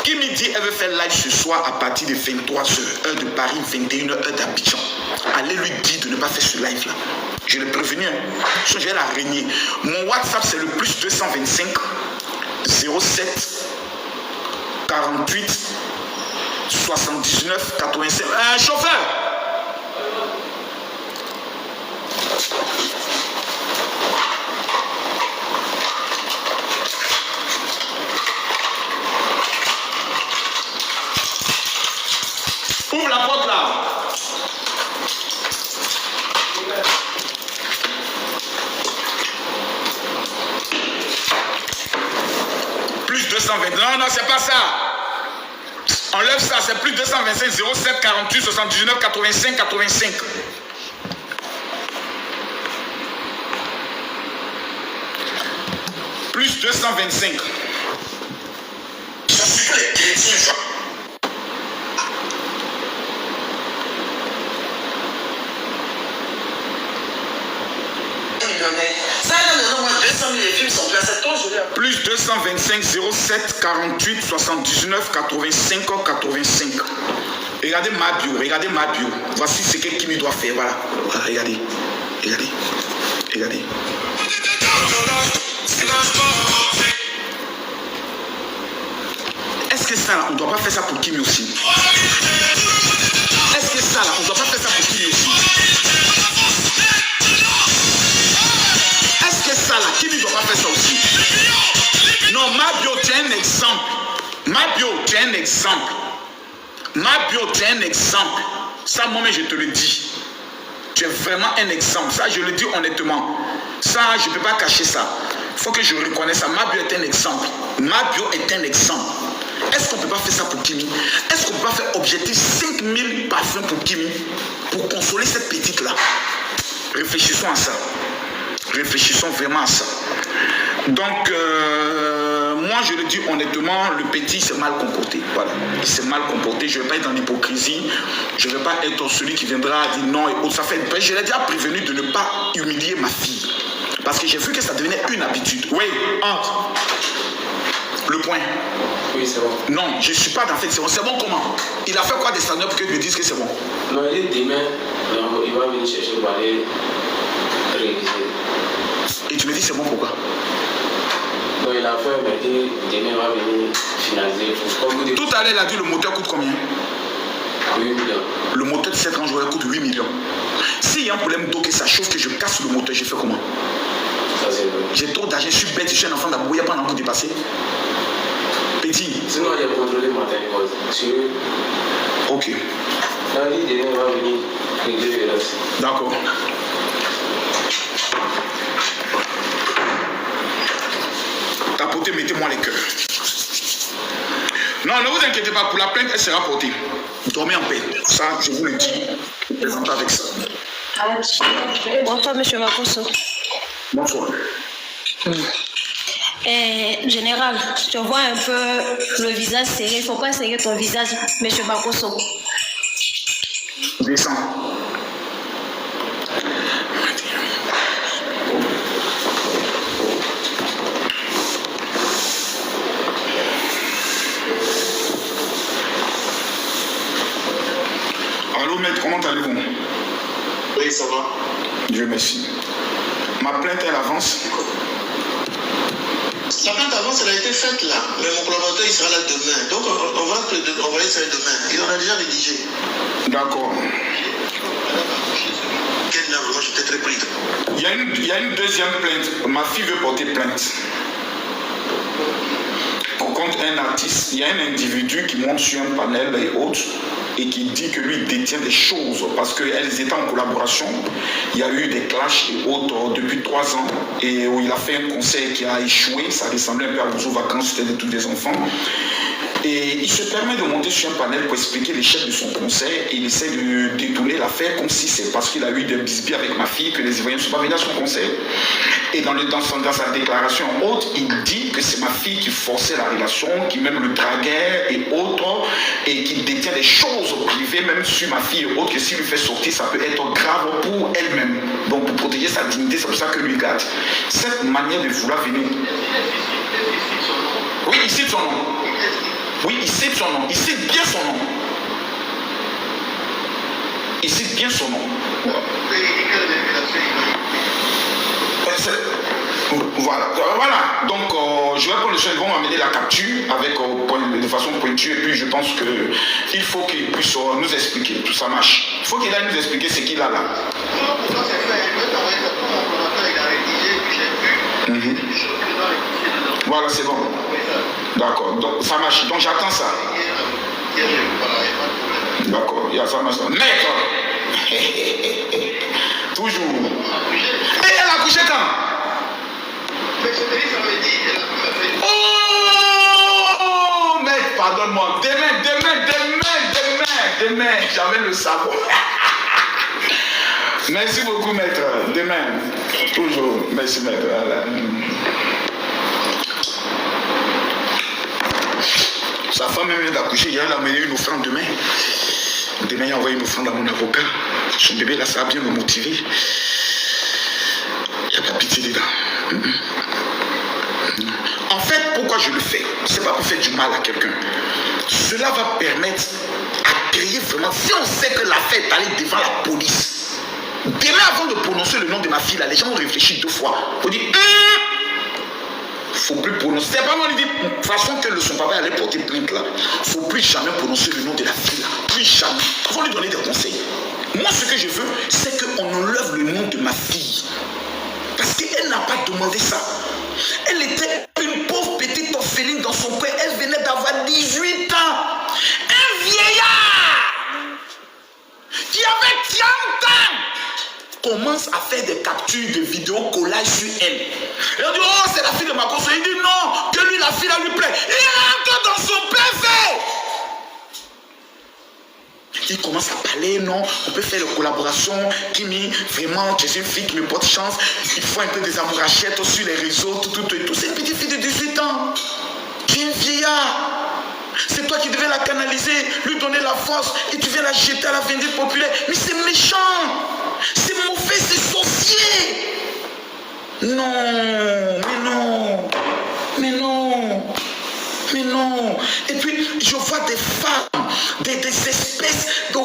qui me dit elle veut faire live ce soir à partir de 23h, heure de Paris, 21h, heure d'Abidjan. Allez lui dire de ne pas faire ce live-là. Je l'ai prévenu, hein. Je vais la régner. Mon WhatsApp, c'est le plus 225 07 48 79 85. Chauffeur! Ouvre la porte là. Plus 220. Non, c'est pas ça. Enlève ça, c'est plus 225 07 48 79 85 85. Plus 225. Ça c'est pas les chrétiens, ça. Plus 225 07 48 79 85 85. Regardez ma bio, regardez ma bio. Voici ce que Kimi doit faire. Voilà. Regardez. Regardez. Regardez. Est-ce que ça là, on ne doit pas faire ça pour Kimi aussi? Est-ce que ça là, on ne doit pas faire ça pour Kimi aussi? Est-ce que ça là, Kimi ne doit pas faire ça aussi? Non, ma bio, tu es un exemple. Ma bio, tu es un exemple. Ma bio, tu es un exemple. Ça, moi-même, je te le dis. Tu es vraiment un exemple. Ça, je le dis honnêtement. Ça, je ne peux pas cacher ça. Il faut que je reconnaisse ça. Ma bio est un exemple. Ma bio est un exemple. Est-ce qu'on ne peut pas faire ça pour Kimi? Est-ce qu'on ne peut pas faire objectif 5000 parfums pour Kimi? Pour consoler cette petite-là? Réfléchissons à ça. Réfléchissons vraiment à ça. Donc, moi je le dis honnêtement, le petit s'est mal comporté. Voilà, il s'est mal comporté. Je ne vais pas être dans l'hypocrisie. Je ne vais pas être celui qui viendra dire non et autres. Ça fait. Je l'ai déjà prévenu de ne pas humilier ma fille. Parce que j'ai vu que ça devenait une habitude. Oui, entre. Le point.
Oui, c'est bon.
Non, je ne suis pas dans fait. C'est bon comment? Il a fait quoi des stand-up pour que je me dise que c'est bon?
Non, il est demain. Il va venir chercher pour aller réviser.
Et tu me dis c'est bon pourquoi?
Non, il a fait, mais demain il va venir finaliser.
Tout à l'heure, il a dit le moteur coûte combien?
8 millions.
Le moteur de cette Range Rover coûte 8 millions. S'il y a un problème d'eau que ça chauffe, que je casse le moteur, je fais comment?
Ça c'est vrai.
J'ai trop d'argent, je suis bête, je suis un enfant d'abord, il n'y a pas un an pour dépasser. Petit.
Sinon, il y a contrôlé matin.
Ok.
Dans l'idée, demain il va venir régler le reste.
D'accord. Tapotez, mettez-moi les cœurs. Non, ne vous inquiétez pas, pour la plainte, elle sera portée. Dormez en paix. Ça, je vous le dis. Présentez avec ça.
Bonsoir, monsieur Makosso.
Bonsoir.
Général, je te vois un peu le visage serré. Il ne faut pas serrer ton visage, monsieur Makosso.
Descends. Allô, maître, comment allez-vous?
Oui, ça va.
Dieu merci. Ma plainte, elle avance.
La plainte avance, elle a été faite là. Mais mon collaborateur, il sera là demain. Donc, on va envoyer ça demain. Il en a déjà rédigé.
D'accord.
Quel là, vraiment, j'étais très pris.
Il y a une deuxième plainte. Ma fille veut porter plainte. Contre un artiste, il y a un individu qui monte sur un panel et autres et qui dit que lui détient des choses parce qu'elles étaient en collaboration. Il y a eu des clashs et autres depuis 3 ans et où il a fait un concert qui a échoué. Ça ressemblait un peu à Ouzo Vacances, c'était de tous des enfants. Et il se permet de monter sur un panel pour expliquer l'échec de son conseil et il essaie de détourner l'affaire comme si c'est parce qu'il a eu des bisbis avec ma fille que les Ivoiriens ne sont pas venus à son conseil. Et dans sa déclaration haute, il dit que c'est ma fille qui forçait la relation, qui même le draguait et autres, et qui détient des choses privées, même sur ma fille et autres, que s'il lui fait sortir, ça peut être grave pour elle-même. Donc pour protéger sa dignité, c'est pour ça que lui garde. Cette manière de vouloir venir. Oui, il cite son nom. Oui, il cite son nom. Il cite bien son nom. Il cite bien son nom. Voilà. Donc, je vais prendre le seul, ils vont m'amener la capture avec, de façon pointue. Et puis, je pense qu'il faut qu'il puisse nous expliquer. Tout ça marche. Il faut qu'il aille nous expliquer ce qu'il a là. Voilà, c'est bon. D'accord. Donc, ça marche. Donc, j'attends ça. D'accord. Ça marche. Maître. Toujours. Et elle a couché quand? Oh, maître, pardonne-moi. Demain, j'avais le savoir. Merci beaucoup, maître. Demain, toujours. Merci, maître. Voilà. Sa femme vient d'accoucher, il a amené une offrande demain. Demain, il a envoyé une offrande à mon avocat. Son bébé, là, ça va bien me motiver. Il n'y a pas pitié dedans. En fait, pourquoi je le fais? C'est pas pour faire du mal à quelqu'un. Cela va permettre à créer vraiment, si on sait que l'affaire est allée devant la police, demain avant de prononcer le nom de ma fille, là, les gens ont réfléchi 2 fois. Pour dire, faut plus prononcer. C'est pas moi qui dis, de toute façon que son papa allait porter plainte là. Faut plus jamais prononcer le nom de la fille là. Plus jamais. Il faut lui donner des conseils. Moi, ce que je veux, c'est qu'on enlève le nom de ma fille. Parce qu'elle n'a pas demandé ça. Elle était une pauvre petite orpheline dans son coin. Elle venait d'avoir 18 ans. Un vieillard qui avait 30 ans commence à faire des captures de vidéos collage sur elle. Et on dit, oh, c'est la fille de ma conseillère. Il dit non, que lui, la fille, là, lui plaît. Il rentre dans son PV. Il commence à parler, non, on peut faire une collaboration. Kimi, vraiment, tu es une fille qui me porte chance. Il faut un peu des amourachettes sur les réseaux, tout. C'est une petite fille de 18 ans. Qui est un vieillard. C'est toi qui devais la canaliser, lui donner la force, et tu viens la jeter à la vindicte populaire. Mais c'est méchant. C'est mauvais, c'est sorcier. Non. Et puis, je vois des femmes, des espèces de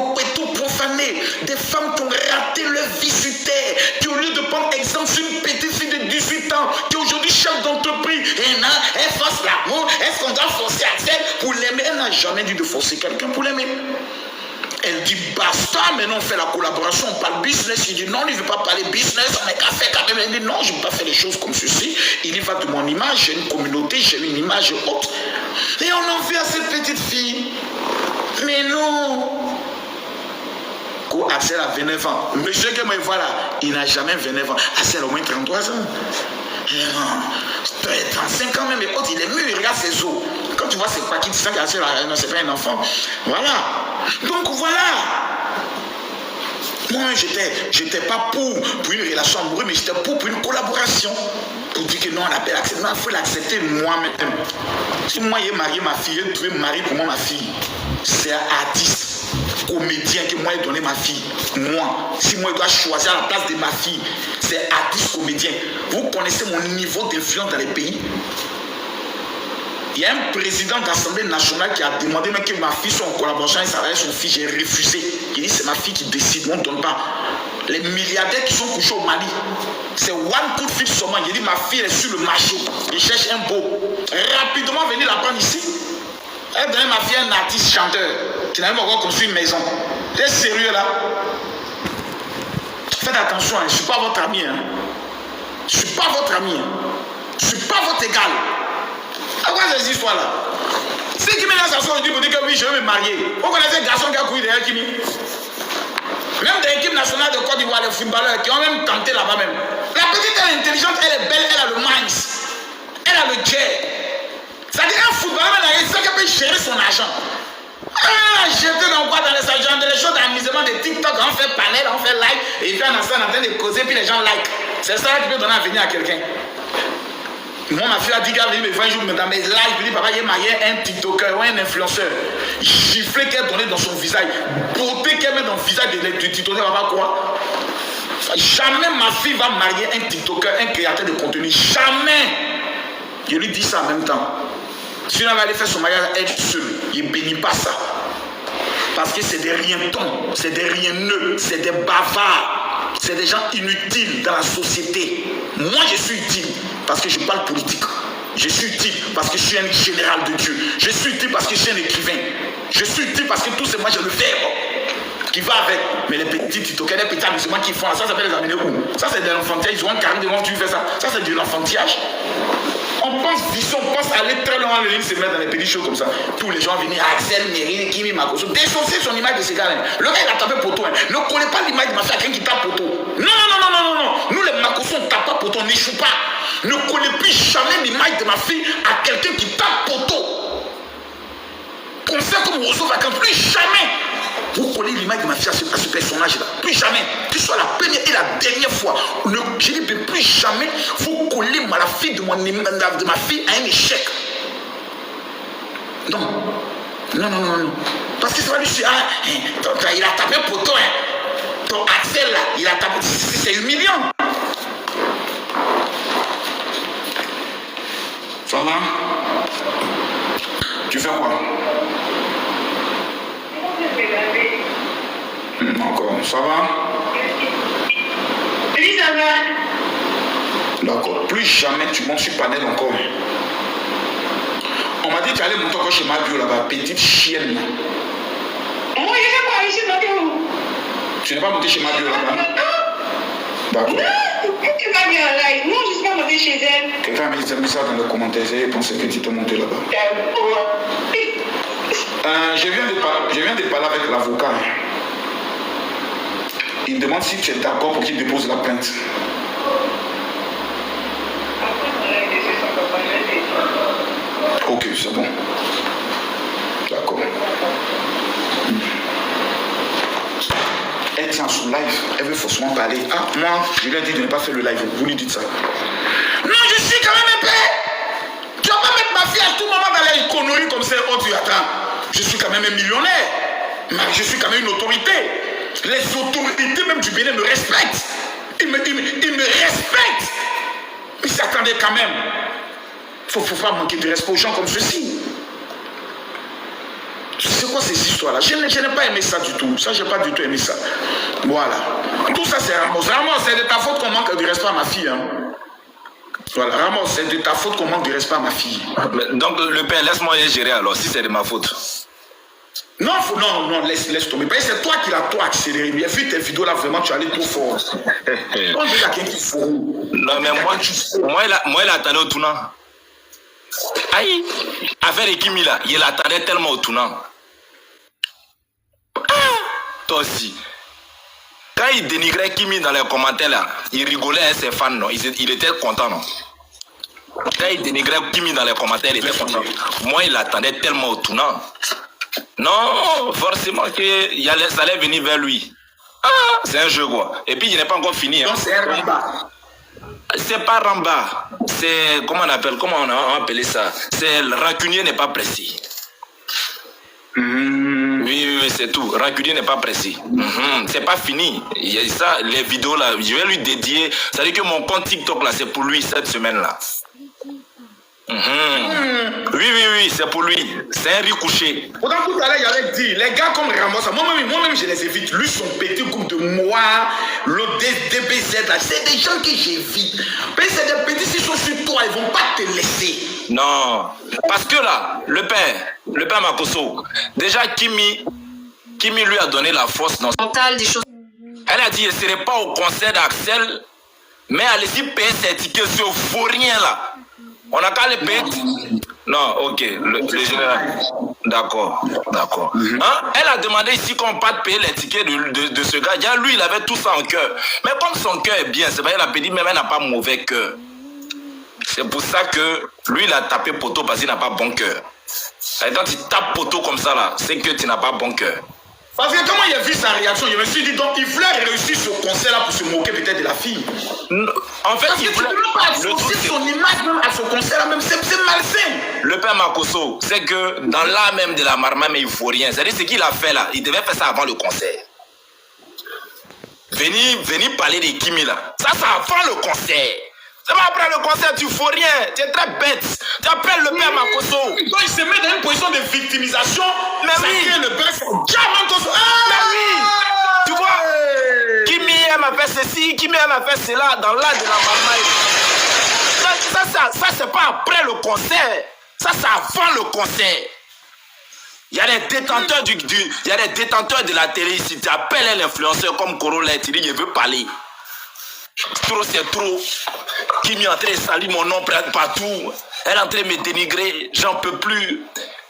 profanées, des femmes qui ont raté leur vie sur terre, qui au lieu de prendre exemple sur une petite fille de 18 ans, qui est aujourd'hui chef d'entreprise, elle force l'amour, est-ce qu'on doit forcer Axel pour l'aimer? Elle n'a jamais dit de forcer quelqu'un pour l'aimer. Elle dit basta, maintenant on fait la collaboration, on parle business. Il dit non, il ne veut pas parler business, on est qu'à faire quand même. Elle dit non, je ne veux pas faire les choses comme ceci. Il y va de mon image, j'ai une communauté, j'ai une image haute. Et on en fait à cette petite fille. Mais non. Axel a 29 ans. Monsieur que me voit là, il n'a jamais 29 ans. Axel a au moins 33 ans. 35 ans même, mais il est mûr, il regarde ses os. Quand tu vois ses paquets, tu sens qu'Axel, non, c'est pas un enfant. Voilà. Donc voilà. Moi, j'étais pas pour une relation amoureuse, mais j'étais pour une collaboration. Pour dire que non, on appelle Axel. Non, il faut l'accepter moi-même. Si moi, j'ai marié ma fille, j'ai trouvé mari pour moi, ma fille. C'est un artiste, comédien que moi, j'ai donné ma fille. Moi, si moi, je dois choisir à la place de ma fille, c'est artiste, comédien. Vous connaissez mon niveau d'influence dans les pays? Il y a un président d'Assemblée nationale qui a demandé même que ma fille soit en collaboration avec son fils. J'ai refusé. Il dit c'est ma fille qui décide, on ne donne pas. Les milliardaires qui sont couchés au Mali, c'est one coup de fil seulement. Il dit ma fille est sur le marché. Il cherche un beau. Rapidement venir la prendre ici. Elle donnait ma fille un artiste chanteur qui n'a même encore construit une maison. Vous êtes sérieux là? Faites attention, je ne suis pas votre ami. Je ne suis pas votre ami. Je ne suis pas votre égal. À quoi ces histoires-là? C'est qui maintenant s'assoit et dit que oui, je vais me marier. Vous connaissez un garçon qui a couru derrière Kimi? Même des équipes nationales de Côte d'Ivoire, les footballeurs qui ont même tenté là-bas même. La petite, elle est intelligente, elle est belle, elle a le minds. Elle a le jet. C'est-à-dire un footballeur, c'est ça qu'elle peut gérer son prend des TikTok, on fait panel, on fait like, et puis on est en train de causer, puis les gens like. C'est ça qui peut donner à venir à quelqu'un. Moi, ma fille a dit qu'elle venait me faire un jour dans mes lives, je lui dis, papa, il y a un TikToker ou un influenceur. Gifler qu'elle donnait dans son visage, beauté qu'elle met dans le visage du TikToker, papa, quoi? Jamais ma fille va marier un TikToker, un créateur de contenu. Jamais. Je lui dis ça en même temps. Si on va aller faire son mariage elle seule, il ne bénit pas ça. Parce que c'est des rientons, c'est des rieneux, c'est des bavards, c'est des gens inutiles dans la société. Moi, je suis utile parce que je parle politique. Je suis utile parce que je suis un général de Dieu. Je suis utile parce que je suis un écrivain. Je suis utile parce que tout c'est moi, j'ai le verbe qui va avec. Mais les petits TikTokers, les petits amusements qui font, ça s'appelle les amener où? Ça, c'est de l'enfantillage. Ils ont un carré devant, tu fais ça. Ça, c'est de l'enfantillage. On pense vision, on pense aller très loin, le livre se met dans les petites choses comme ça. Tous les gens viennent, Axel, Mérine, Kimi, Makoso, dissocier son image de ces gars-là. Le gars, il a tapé poteau. Ne collez pas l'image de ma fille à quelqu'un qui tape poteau. Non. Nous, les Makoso, on ne tape pas poteau, on n'échoue pas. Ne collez plus jamais l'image de ma fille à quelqu'un qui tape poteau. Pensez comme Rousseau Vacances, plus jamais. Vous collez l'image de ma fille à ce personnage-là. Plus jamais. Que ce soit la première et la dernière fois. Je dis plus jamais vous collez la fille de ma fille à un échec. Non. Parce que ça va lui dire, il a tapé poteau. Ton Axel là, il a tapé. C'est humiliant. Ça va? Tu fais quoi? Encore, ça va?
Oui, ça va.
D'accord, plus jamais tu montes sur panel encore. On m'a dit que tu allais monter encore chez ma bio là-bas, petite chienne.
Moi, je sais pas, je suis monté où?
Tu n'es pas monté chez ma bio là-bas? D'accord.
Non, tu vas bien en live. Non, je ne suis pas monté chez elle.
Quelqu'un m'a dit ça dans les commentaires, j'ai pensé que tu te montais là-bas. Je viens de parler avec l'avocat. Il demande si tu es d'accord pour qu'il dépose la plainte. Ok, c'est bon. D'accord. Elle tient sous live, elle veut forcément parler. Ah, moi, je lui ai dit de ne pas faire le live. Vous lui dites ça. Non, je suis quand même un père. Tu vas pas mettre ma fille à tout moment dans les conneries comme ça. Oh, tu attends. Je suis quand même un millionnaire. Mais je suis quand même une autorité. Les autorités même du Bénin me respectent. Ils me respectent. Ils s'attendaient quand même. Faut pas manquer de respect aux gens comme ceci. C'est quoi ces histoires-là? Je n'ai pas aimé ça du tout. Ça, je n'ai pas du tout aimé ça. Voilà. Tout ça, c'est Ramos. Ramos, c'est de ta faute qu'on manque de respect à ma fille. Hein. Voilà, Ramos, c'est de ta faute qu'on manque de respect à ma fille.
Donc, le père, laisse-moi les gérer alors, si c'est de ma faute.
Non, laisse tomber. C'est toi qui l'as trop accéléré. Bien vu tes vidéos là, vraiment, tu es allé trop fort. Quand tu as quelqu'un qui faut.
Non, mais moi, il attendait au tournant. Aïe, affaire de Kimi là, il attendait tellement au tournant. Toi aussi. Quand il dénigrait Kimi dans les commentaires là, il rigolait à ses fans, non? Il était content, non? Quand il dénigrait Kimi dans les commentaires, il était content. Moi, il attendait tellement au tournant. Non, forcément que ça allait venir vers lui. Ah, c'est un jeu quoi. Et puis il n'est pas encore fini. Hein.
Non, c'est un Ramba.
C'est pas Ramba. C'est, comment on a appelé ça? C'est le rancunier n'est pas précis. Oui, c'est tout. Rancunier n'est pas précis. C'est pas fini. Il y a ça, les vidéos là, je vais lui dédier. Ça veut dire que mon compte TikTok là, c'est pour lui cette semaine là. Oui, c'est pour lui. C'est un riz couché.
Pourtant, tout à l'heure, il avait dit, les gars comme Ramos, moi-même, je les évite. Lui, son petit groupe de moi, l'autre DBZ, là, c'est des gens que j'évite. Mais c'est des petits, s'ils sont sur toi, ils vont pas te laisser.
Non, parce que là, le père Makoso, déjà Kimi lui a donné la force dans
Mental, des choses.
Elle a dit, je ne serai pas au concert d'Axel, mais allez-y payer ses tickets sur Vaurien là. On n'a qu'à les payer. Non, ok, le général. D'accord. Hein? Elle a demandé ici qu'on parte payer les tickets de ce gars. Déjà, lui, il avait tout ça en cœur. Mais comme son cœur est bien, c'est vrai, elle a dit, mais elle n'a pas mauvais cœur. C'est pour ça que lui, il a tapé poteau parce qu'il n'a pas bon cœur. Et quand tu tapes poteau comme ça, là, c'est que tu n'as pas bon cœur.
Parce que comment il a vu sa réaction, je me suis dit, donc il voulait réussir ce concert-là pour se moquer peut-être de la fille.
En fait,
parce que tu ne peux pas associer son image même à ce concert-là, même c'est malsain.
Le père Makosso, c'est que dans l'âme même de la Marma, mais il ne faut rien. C'est-à-dire ce qu'il a fait là, il devait faire ça avant le concert. Venir parler de Kimi là. Ça avant le concert. C'est pas après le concert, tu ne fais rien. Tu es très bête. Tu appelles le père Makosso.
Donc il se met dans une position de victimisation.
Mais oui.
Le père
mais oui. Tu vois, Kimi m'a fait ceci, Kimi m'a fait cela dans l'âge de la maman. Ça c'est pas après le concert. Ça c'est avant le concert. Il y a des détenteurs il y a des détenteurs de la télé ici. Tu appelles l'influenceur comme Corolla, tu dis je veux parler. Trop c'est trop. Kimi est en train de salir mon nom partout. Elle est en train de me dénigrer. J'en peux plus.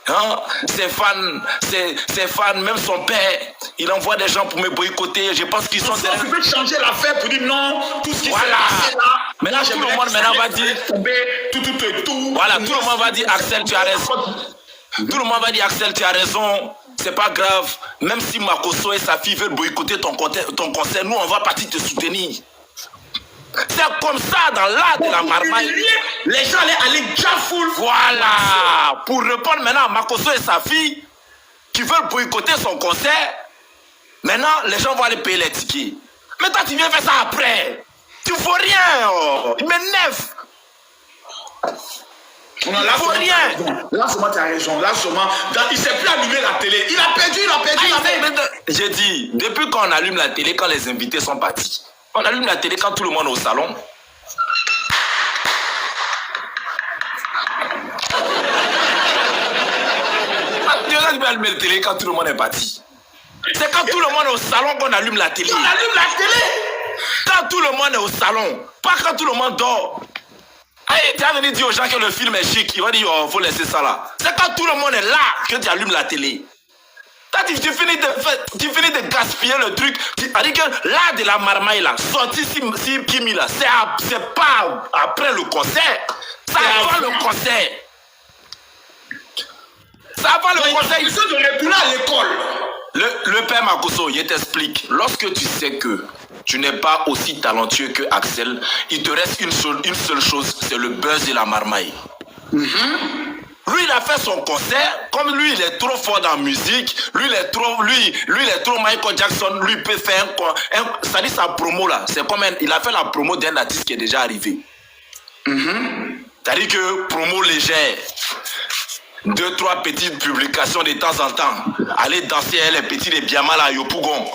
Hein? Ses fans, même son père, il envoie des gens pour me boycotter. Je pense qu'ils sont derrière.
Tu peux changer l'affaire pour dire non, tout ce qui s'est passé là.
Maintenant, tout le monde va dire.
Tout.
Voilà, tout le monde va dire Axel, tu as raison. Tout le monde va dire Axel, tu as raison. C'est pas grave. Même si Makosso et sa fille veulent boycotter ton concert, nous on va partir te soutenir. C'est comme ça dans l'art de la marmaille.
Les gens allaient aller full.
Voilà. Pour répondre maintenant à Makosso et sa fille qui veulent boycotter son concert, maintenant les gens vont aller payer les tickets. Mais toi tu viens faire ça après. Tu fais rien. Oh. Il m'énerve.
Non, là, rien. Là, seulement, tu as raison. Là, seulement, il ne s'est plus allumé la télé. Il a perdu.
J'ai dit, depuis qu'on allume la télé, quand les invités sont partis, on allume la télé quand tout le monde est au salon. Tu vas allumer la télé quand tout le monde est parti. C'est quand tout le monde est au salon qu'on allume la télé.
On allume la télé.
Quand tout le monde est au salon, pas quand tout le monde dort. Hey, tu as venu dire aux gens que le film est chic, ils vont dire oh, faut laisser ça là. C'est quand tout le monde est là que tu allumes la télé. Tu finis de gaspiller le truc. C'est-à-dire que l'art de la marmaille là, sorti si Kimi là, c'est pas après le concert. C'est avant le concert. C'est avant le concert.
Ils sont de retourner à l'école.
Le père Makosso, il t'explique. Lorsque tu sais que tu n'es pas aussi talentueux que Axel, il te reste une seule chose, c'est le buzz de la marmaille. Lui, il a fait son concert, comme lui, il est trop fort dans la musique, lui, il est trop Michael Jackson, lui, il peut faire ça dit sa promo là, c'est comme il a fait la promo d'un artiste qui est déjà arrivé. C'est-à-dire que promo légère. 2-3 petites publications de temps en temps. Aller danser les petits de Biamal à Yopougon.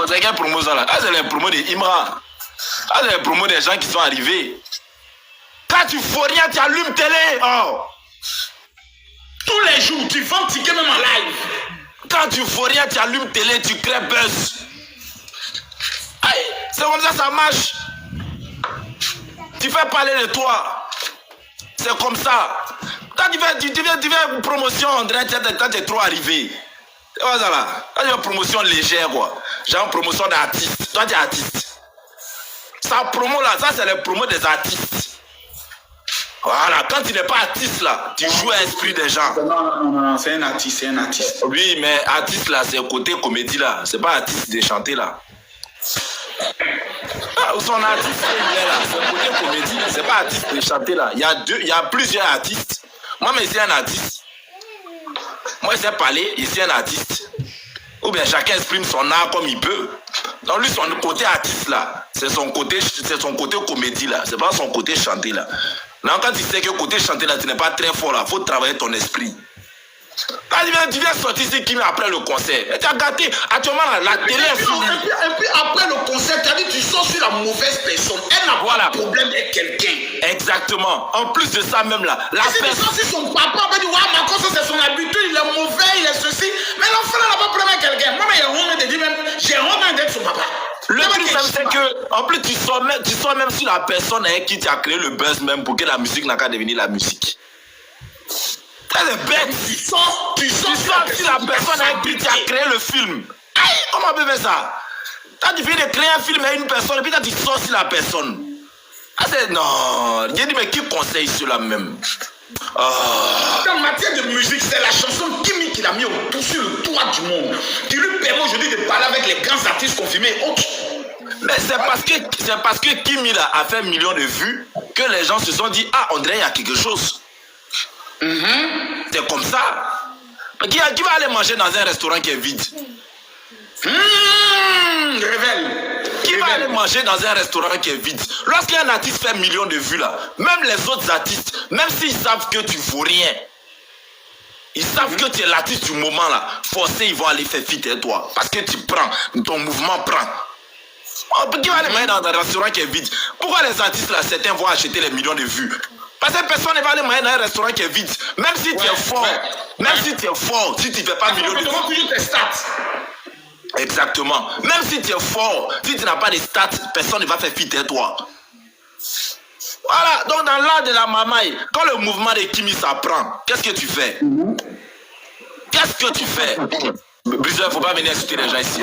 C'est quelle promo ça là? C'est les promos de Imra. C'est les promos des gens qui sont arrivés. Quand tu fais rien, tu allumes télé. Oh.
Tous les jours, tu vends ticket même en live.
Quand tu fais rien, tu allumes télé, tu crées buzz. C'est comme ça marche. Tu fais parler de toi. C'est comme ça. Quand tu fais promotion, on dirait quand tu es trop arrivé. Voilà là. Quand tu fais promotion légère, quoi. Genre promotion d'artiste. Toi, tu es artiste. Ça promo là, ça c'est les promos des artistes. Voilà, quand tu n'es pas artiste là, tu joues à l'esprit des gens.
Non, c'est un artiste,
Oui, mais artiste là, c'est le côté comédie là. C'est pas artiste de chanter là. Son artiste, c'est le côté comédie, c'est pas artiste de chanter là. Il y a plusieurs artistes. Moi, mais c'est un artiste. Moi, je sais parler, ici un artiste. Ou bien chacun exprime son art comme il peut. Donc lui, son côté artiste là, c'est son côté comédie là. C'est pas son côté chanter là. Non, quand tu sais que côté chanter là, tu n'es pas très fort là, faut travailler ton esprit. Quand tu viens sortir ici Kimi après le concert, et tu as gâté actuellement la télé est finie.
Et puis après le concert, tu as dit tu sors sur la mauvaise personne. Elle n'a pas de problème avec quelqu'un.
Exactement. En plus de ça même là, la
personne. Si son papa va dire ouais, Makosso c'est son habitude, il est mauvais, il est ceci. Mais l'enfant n'a pas de problème avec quelqu'un. Moi, il y a honte de dire même, j'ai honte d'être son papa.
Le truc même c'est que, en plus tu sors même sur la personne avec qui tu as créé le buzz même pour que la musique n'a qu'à devenir la musique. Elle est bête. Tu sors sur la personne avec qui tu as créé le film. Aïe, comment on peut faire ça? Quand tu viens de créer un film avec une personne et puis quand tu sors sur la personne. Non, j'ai dit mais qui conseille cela même?
En matière de musique, c'est la chanson Kimi qu'il a mis sur le toit du monde, qui lui permet aujourd'hui de parler avec les grands artistes confirmés et autres.
Mais c'est parce que Kimi là a fait 1 million de vues que les gens se sont dit, ah, on dirait qu'il y a quelque chose. C'est comme ça. Qui va aller manger dans un restaurant qui est vide?
Révèle.
Qui va aller manger dans un restaurant qui est vide? Lorsqu'un artiste fait 1 million de vues là, même les autres artistes, même s'ils savent que tu vaux rien, ils savent que tu es l'artiste du moment là, forcés ils vont aller faire fit avec toi. Parce que tu prends, ton mouvement prend. Qui va aller manger dans un restaurant qui est vide? Pourquoi les artistes là, certains vont acheter les millions de vues? Parce que personne ne va aller manger dans un restaurant qui est vide. Même si tu es fort, si tu es fort, si tu ne fais pas 1 million de vues.
toujours tes stats.
Exactement. Même si tu es fort, si tu n'as pas de stats, personne ne va faire fit avec toi. Voilà, donc dans l'art de la mamaille, quand le mouvement de Kimi s'apprend, qu'est-ce que tu fais? Qu'est-ce que tu fais? Briseur, il ne faut pas venir insulter les gens ici.